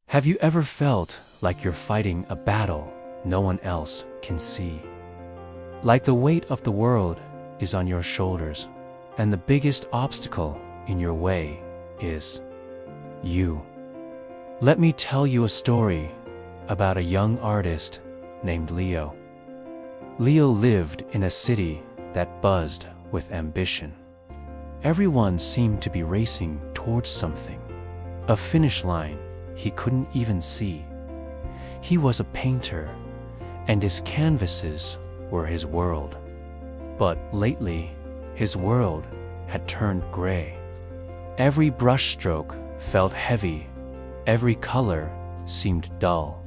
Have you ever felt like you're fighting a battle no one else can see? Like the weight of the world is on your shoulders, and the biggest obstacle in your way is you. Let me tell you a story about a young artist named Leo. Leo lived in a city that buzzed with ambition. Everyone seemed to be racing towards something, a finish line he couldn't even see. He was a painter, and his canvases were his world. But lately, his world had turned gray. Every brushstroke felt heavy, every color seemed dull.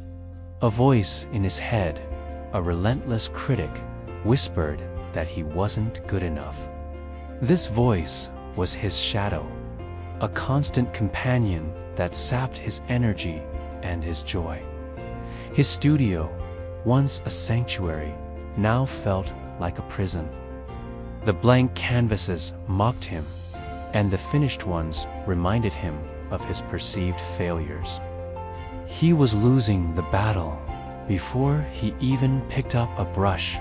A voice in his head, a relentless critic, whispered that he wasn't good enough. This voice was his shadow, a constant companion that sapped his energy and his joy. His studio, once a sanctuary, now felt like a prison. The blank canvases mocked him, and the finished ones reminded him of his perceived failures. He was losing the battle before he even picked up a brush.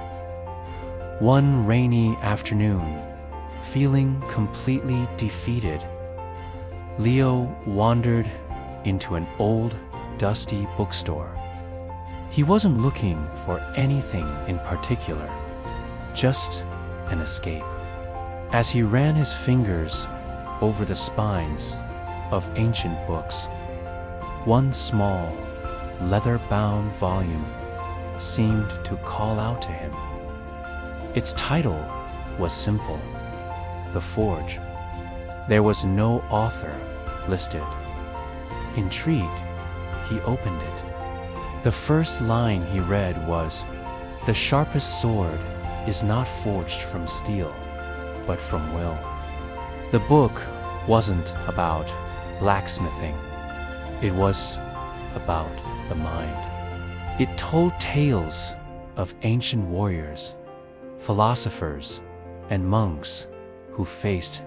One rainy afternoon, feeling completely defeated, Leo wandered into an old, dusty bookstore. He wasn't looking for anything in particular, just an escape. As he ran his fingers over the spines of ancient books, one small, leather-bound volume seemed to call out to him. Its title was simple: The Forge. There was no author listed. Intrigued, he opened it. The first line he read was, "The sharpest sword is not forged from steel, but from will." The book wasn't about blacksmithing. It was about the mind. It told tales of ancient warriors, philosophers, and monks who faced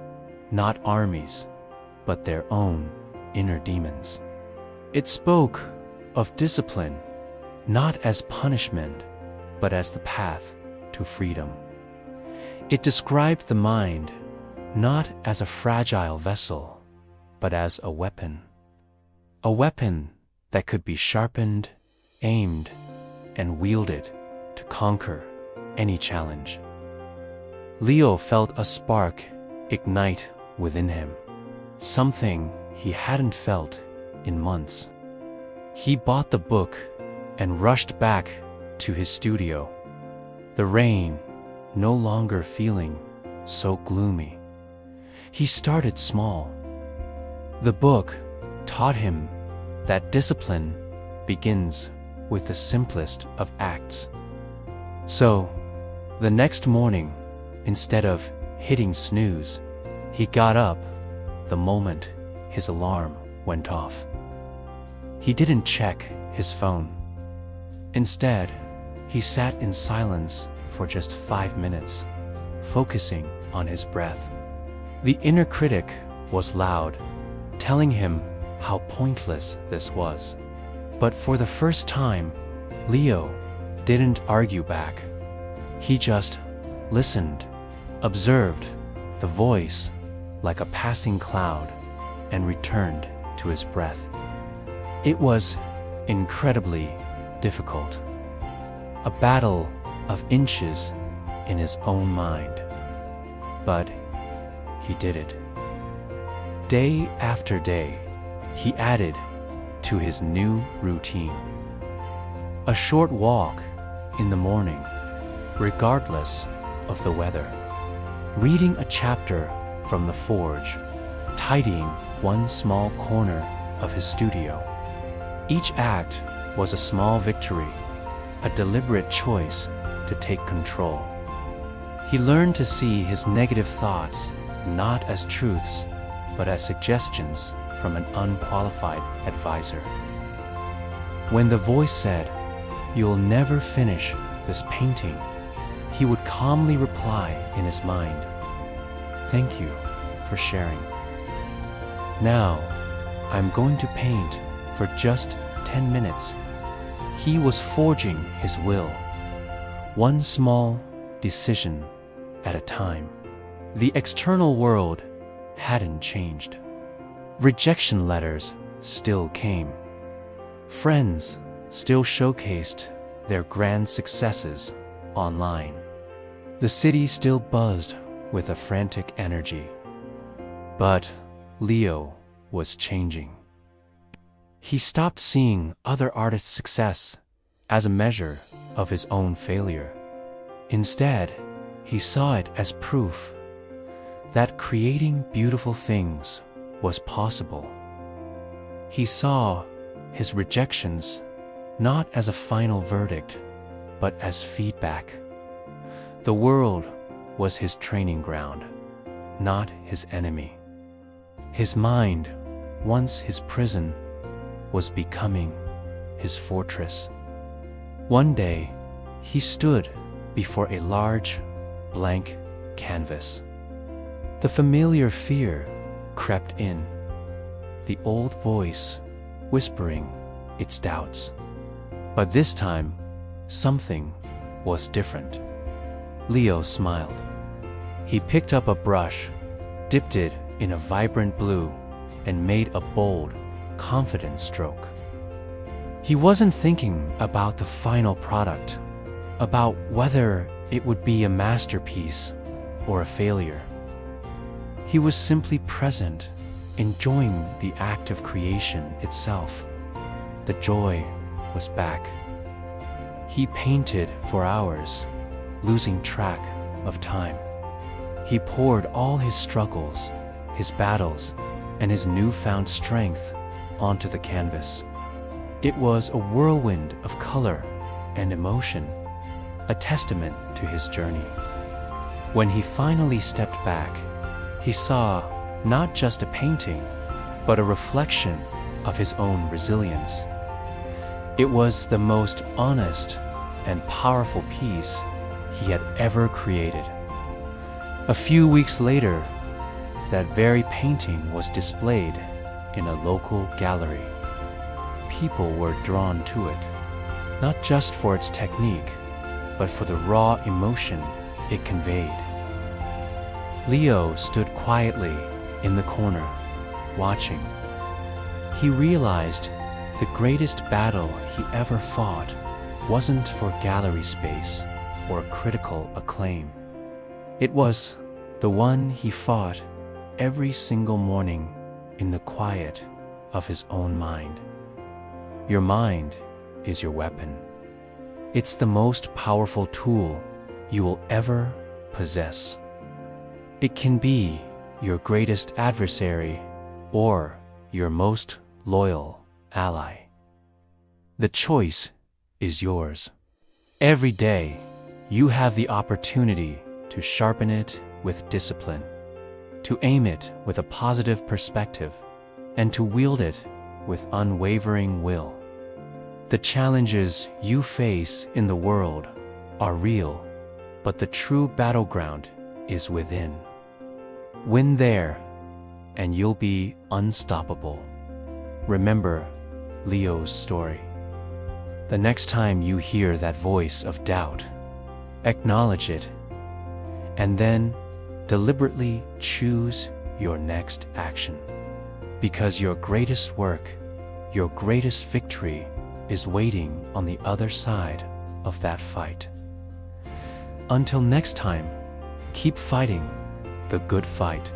not armies, but their own inner demons. It spoke of discipline, not as punishment, but as the path to freedom. It described the mind not as a fragile vessel, but as a weapon that could be sharpened, aimed, and wielded to conquer any challenge. Leo felt a spark ignite within him, something he hadn't felt in months. He bought the book and rushed back to his studio, the rain no longer feeling so gloomy. He started small. The book taught him that discipline begins with the simplest of acts. So, the next morning, instead of hitting snooze, he got up the moment his alarm went off. He didn't check his phone. Instead, he sat in silence for just 5 minutes, focusing on his breath. The inner critic was loud, telling him how pointless this was. But for the first time, Leo didn't argue back. He just listened, observed the voice like a passing cloud, and returned to his breath. It was incredibly difficult, a battle of inches in his own mind. But he did it. Day after day, he added to his new routine. A short walk in the morning, regardless of the weather. Reading a chapter from The Forge, tidying one small corner of his studio. Each act was a small victory, a deliberate choice to take control. He learned to see his negative thoughts not as truths, but as suggestions from an unqualified advisor. When the voice said, "You'll never finish this painting," he would calmly reply in his mind, "Thank you for sharing. Now, I'm going to paint for just 10 minutes. He was forging his will, one small decision at a time. The external world hadn't changed. Rejection letters still came. Friends still showcased their grand successes online. The city still buzzed with a frantic energy. But Leo was changing. He stopped seeing other artists' success as a measure of his own failure. Instead, he saw it as proof that creating beautiful things was possible. He saw his rejections not as a final verdict, but as feedback. The world was his training ground, not his enemy. His mind, once his prison, was becoming his fortress. One day, he stood before a large, blank canvas. The familiar fear crept in, the old voice whispering its doubts. But this time, something was different. Leo smiled. He picked up a brush, dipped it in a vibrant blue, and made a bold, confident stroke. He wasn't thinking about the final product, about whether it would be a masterpiece or a failure. He was simply present, enjoying the act of creation itself. The joy was back. He painted for hours, losing track of time. He poured all his struggles, his battles, and his newfound strength onto the canvas. It was a whirlwind of color and emotion, a testament to his journey. When he finally stepped back, he saw not just a painting, but a reflection of his own resilience. It was the most honest and powerful piece he had ever created. A few weeks later, that very painting was displayed in a local gallery. People were drawn to it, not just for its technique, but for the raw emotion it conveyed. Leo stood quietly in the corner, watching. He realized the greatest battle he ever fought wasn't for gallery space or critical acclaim. It was the one he fought every single morning in the quiet of his own mind. Your mind is your weapon. It's the most powerful tool you will ever possess. It can be your greatest adversary or your most loyal ally. The choice is yours. Every day, you have the opportunity to sharpen it with discipline, to aim it with a positive perspective, and to wield it with unwavering will. The challenges you face in the world are real, but the true battleground is within. Win there, and you'll be unstoppable. Remember Leo's story. The next time you hear that voice of doubt, acknowledge it, and then deliberately choose your next action. Because your greatest work, your greatest victory, is waiting on the other side of that fight. Until next time, keep fighting the good fight.